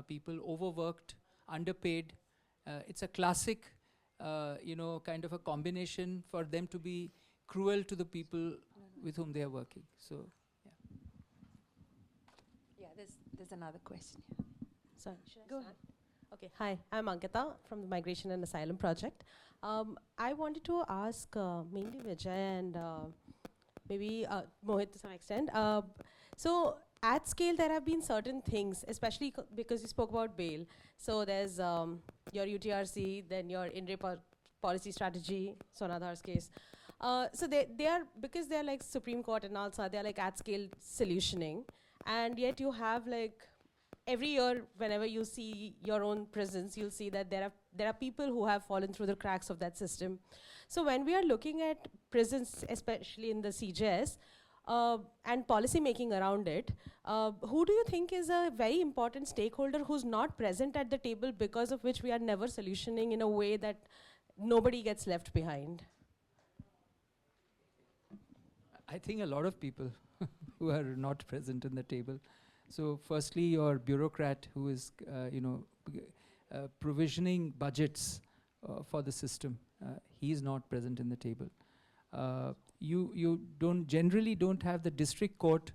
people, overworked, underpaid. It's a classic, kind of a combination for them to be cruel to the people with whom they are working. So, Yeah, there's another question. Sorry, Should I go start? ahead. Okay, hi, I'm Ankita from the Migration and Asylum Project. I wanted to ask mainly Vijay and maybe Mohit to some extent. So at scale, there have been certain things, especially because you spoke about bail. So there's your UTRC, then your in-ray policy strategy, Sonadhar's case. So they are, because they're like Supreme Court and also they're like at scale solutioning. And yet you have like, every year, whenever you see your own prisons, you'll see that there are people who have fallen through the cracks of that system. So when we are looking at prisons, especially in the CJS, and policy making around it, who do you think is a very important stakeholder who's not present at the table, because of which we are never solutioning in a way that nobody gets left behind? I think a lot of people who are not present in the table. So firstly, your bureaucrat who is, provisioning budgets for the system, he is not present in the table. You generally don't have the district court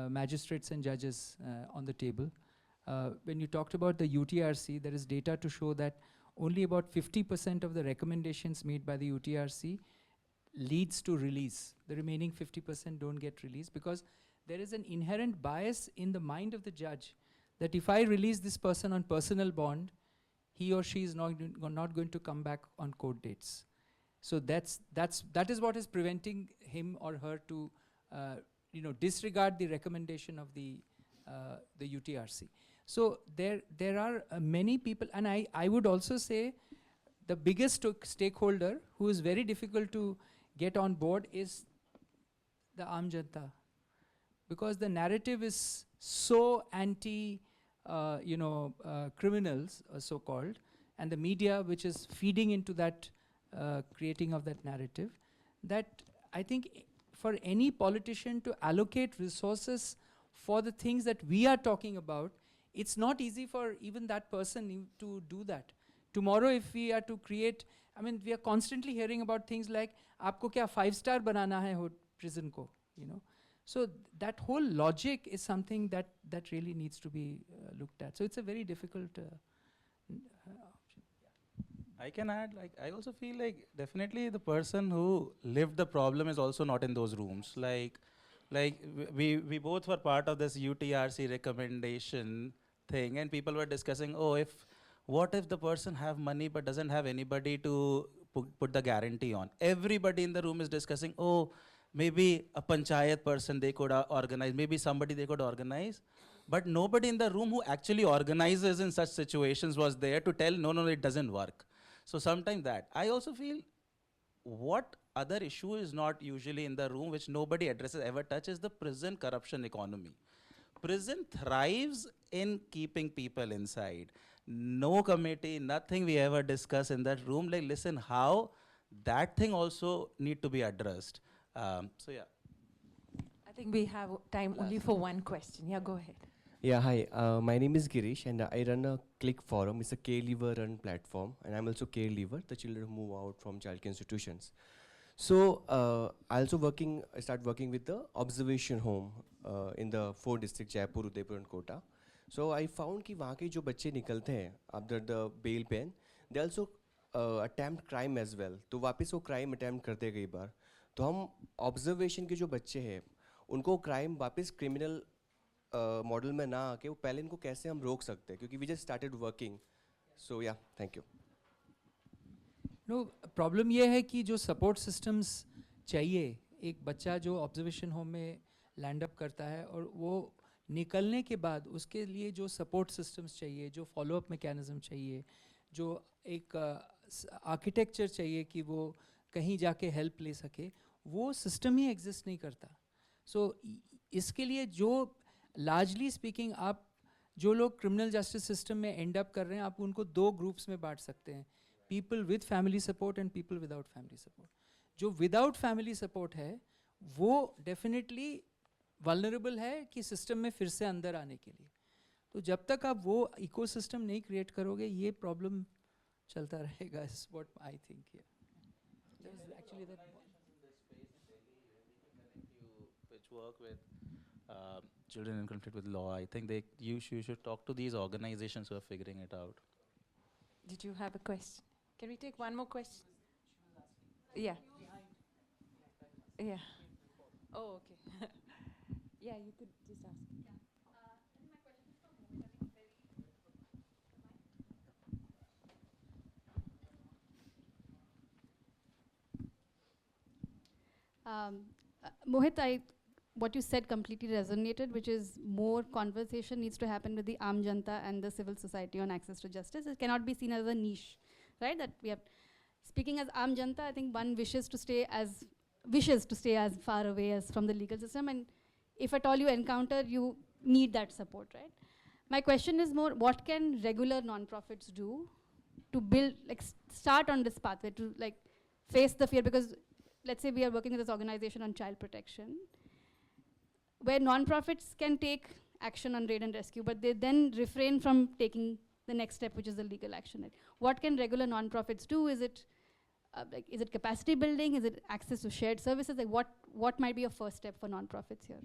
magistrates and judges on the table. When you talked about the UTRC, there is data to show that only about 50% of the recommendations made by the UTRC leads to release. The remaining 50% don't get released because there is an inherent bias in the mind of the judge that if I release this person on personal bond, he or she is not going to come back on court dates. So that is what is preventing him or her to disregard the recommendation of the UTRC. So there are many people, and I would also say the biggest stakeholder who is very difficult to get on board is the Aam Janta, because the narrative is so anti criminals, so-called, and the media which is feeding into that creating of that narrative, that I think for any politician to allocate resources for the things that we are talking about, it's not easy for even that person to do that. Tomorrow, if we are to create, we are constantly hearing about things like, aapko kya 5-star banana hai prison ko, So that whole logic is something that really needs to be looked at. So it's a very difficult option. I can add, I also feel like definitely the person who lived the problem is also not in those rooms. Like we both were part of this UTRC recommendation thing, and people were discussing, what if the person have money but doesn't have anybody to put the guarantee on? Everybody in the room is discussing, maybe a panchayat person they could organize, maybe somebody they could organize. But nobody in the room who actually organizes in such situations was there to tell, no, it doesn't work. So sometimes that. I also feel what other issue is not usually in the room, which nobody addresses, ever touches, the prison corruption economy. Prison thrives in keeping people inside. No committee, nothing we ever discuss in that room. Like, listen, how that thing also need to be addressed. So yeah. I think we have time only for one question. Yeah, go ahead. Yeah, hi. My name is Girish, and I run a Click Forum. It's a care leaver run platform, and I'm also care leaver, the children who move out from childcare institutions. So I also I start working with the observation home in the 4 districts, Jaipur, Udaipur and Kota. So I found कि वहाँ के जो बच्चे निकलते हैं after the bail pen, they also attempt crime as well. तो वापस वो crime attempt करते हैं कई बार. तो हम observation के जो बच्चे हैं उनको crime वापस criminal model में ना आके वो पहले इनको कैसे हम रोक सकते हैं, क्योंकि we just started working. So yeah, thank you. No problem ये है कि जो सपोर्ट सिस्टम्स चाहिए एक बच्चा जो ऑब्जर्वेशन होम में लैंड अप करता है और वो निकलने के बाद उसके लिए जो सपोर्ट सिस्टम्स चाहिए, जो फॉलोअप मैकेनिज्म चाहिए, जो एक आर्किटेक्चर चाहिए कि वो कहीं जाके हेल्प ले सके, वो सिस्टम ही एग्जिस्ट नहीं करता. सो इसके लिए जो लार्जली स्पीकिंग आप जो लोग क्रिमिनल जस्टिस सिस्टम में एंड अप कर रहे हैं, आप उनको 2 ग्रुप्स में बांट सकते हैं, people with family support and people without family support. जो without family support है वो definitely vulnerable है कि system में फिर से अंदर आने के लिए. तो जब तक आप वो ecosystem नहीं create करोगे ये problem चलता रहेगा, is what I think here. That was actually that. Which work with children in conflict with law, I think you should talk to these organizations who are figuring it out. Did you have a question? Can we take one more question? Yeah. Yeah. Oh, okay. Yeah, you could just ask. Mohit, what you said completely resonated, which is more conversation needs to happen with the Aam Janta and the civil society on access to justice. It cannot be seen as a niche, right? That we have. Speaking as Aam Janta, I think one wishes to stay as far away as from the legal system, and if at all you encounter, you need that support, right? My question is more: what can regular non-profits do to build, start on this pathway to face the fear? Because let's say we are working with this organization on child protection, where non-profits can take action on raid and rescue, but they then refrain from taking the next step, which is the legal action. Right? What can regular non-profits do? Is it capacity building? Is it access to shared services? What might be a first step for non-profits here?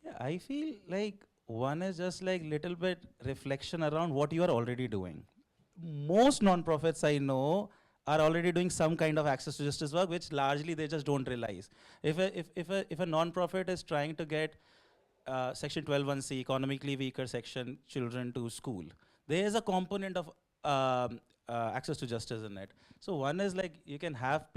Yeah, I feel like one is just little bit reflection around what you are already doing. Most non-profits I know are already doing some kind of access to justice work, which largely they just don't realize. If a non-profit is trying to get Section 12(1)(c), economically weaker section children to school, there is a component of access to justice in it. So one is you can have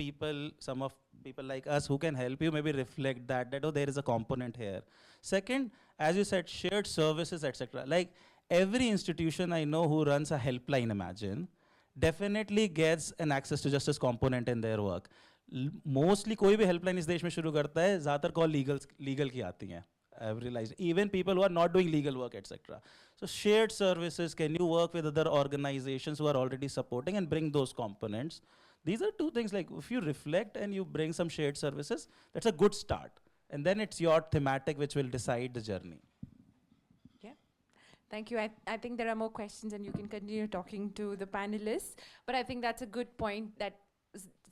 some of people like us who can help you maybe reflect that oh, there is a component here. Second, as you said, shared services, etc. Every institution I know who runs a helpline, imagine, definitely gets an access to justice component in their work. Mostly कोई भी helpline इस देश में शुरू करता है, ज़्यादातर call legal की आती हैं. I've realized, even people who are not doing legal work, etc. So shared services, can you work with other organizations who are already supporting and bring those components? These are 2 things, if you reflect and you bring some shared services, that's a good start. And then it's your thematic which will decide the journey. Thank you. I think there are more questions and you can continue talking to the panelists. But I think that's a good point that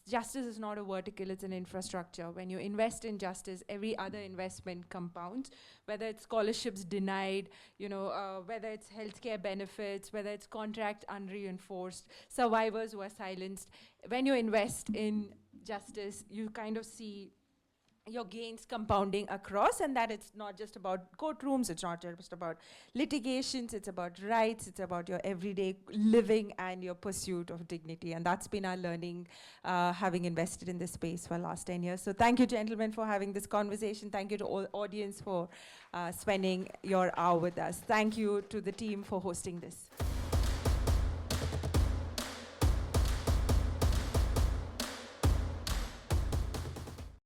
justice is not a vertical, it's an infrastructure. When you invest in justice, every other investment compounds, whether it's scholarships denied, whether it's healthcare benefits, whether it's contract unreinforced, survivors who are silenced. When you invest in justice, you kind of see your gains compounding across, and that it's not just about courtrooms, it's not just about litigations, it's about rights, it's about your everyday living and your pursuit of dignity. And that's been our learning, having invested in this space for the last 10 years. So thank you, gentlemen, for having this conversation. Thank you to all audience for spending your hour with us. Thank you to the team for hosting this.